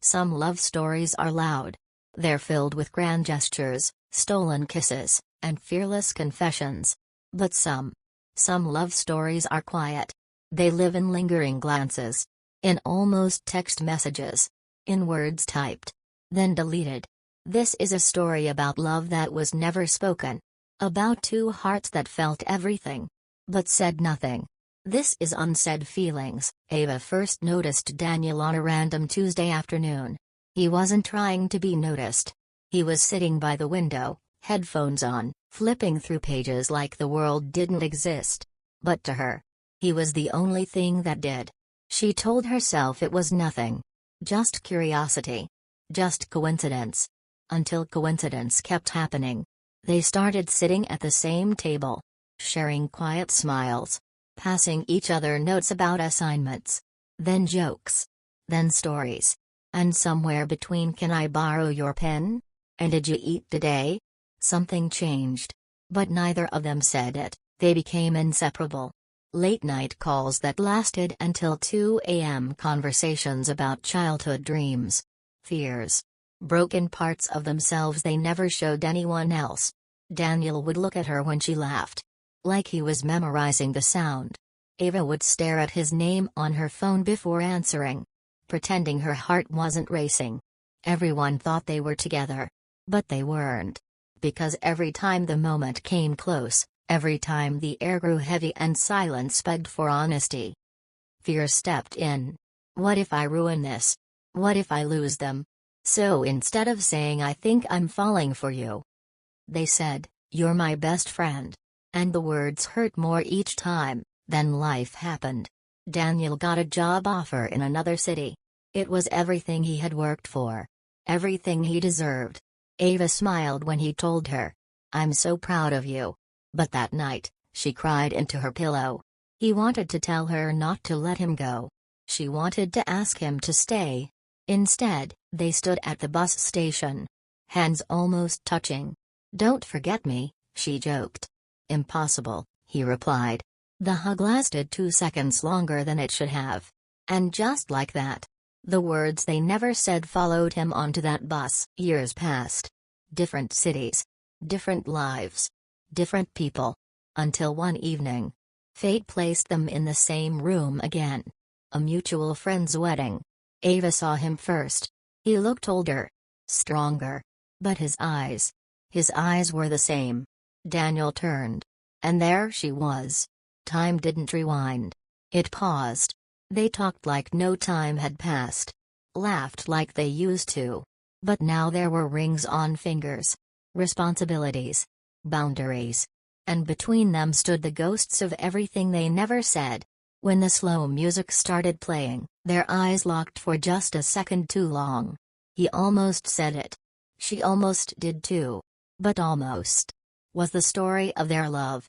Some love stories are loud. They're filled with grand gestures, stolen kisses, and fearless confessions. But some love stories are quiet. They live in lingering glances, in almost text messages, in words typed, then deleted. This is a story about love that was never spoken. About two hearts that felt everything, but said nothing. This is Unsaid Feelings. Ava first noticed Daniel on a random Tuesday afternoon. He wasn't trying to be noticed. He was sitting by the window, headphones on, flipping through pages like the world didn't exist. But to her, he was the only thing that did. She told herself it was nothing. Just curiosity. Just coincidence. Until coincidence kept happening. They started sitting at the same table, sharing quiet smiles, passing each other notes about assignments. Then jokes. Then stories. And somewhere between, "Can I borrow your pen?" and "Did you eat today?" Something changed. But neither of them said it. They became inseparable. Late-night calls that lasted until 2 a.m. Conversations about childhood dreams. Fears. Broken parts of themselves they never showed anyone else. Daniel would look at her when she laughed. Like he was memorizing the sound. Ava would stare at his name on her phone before answering. Pretending her heart wasn't racing. Everyone thought they were together. But they weren't. Because every time the moment came close, every time the air grew heavy and silence begged for honesty, fear stepped in. What if I ruin this? What if I lose them? So instead of saying "I think I'm falling for you," they said, "You're my best friend." And the words hurt more each time. Then life happened. Daniel got a job offer in another city. It was everything he had worked for. Everything he deserved. Ava smiled when he told her, "I'm so proud of you." But that night, she cried into her pillow. He wanted to tell her not to let him go. She wanted to ask him to stay. Instead, they stood at the bus station. Hands almost touching. "Don't forget me," she joked. "Impossible," he replied. The hug lasted 2 seconds longer than it should have. And just like that, the words they never said followed him onto that bus. Years passed. Different cities. Different lives. Different people. Until one evening, fate placed them in the same room again. A mutual friend's wedding. Ava saw him first. He looked older. Stronger. But his eyes were the same. Daniel turned. And there she was. Time didn't rewind. It paused. They talked like no time had passed. Laughed like they used to. But now there were rings on fingers. Responsibilities. Boundaries. And between them stood the ghosts of everything they never said. When the slow music started playing, their eyes locked for just a second too long. He almost said it. She almost did too. But almost was the story of their love.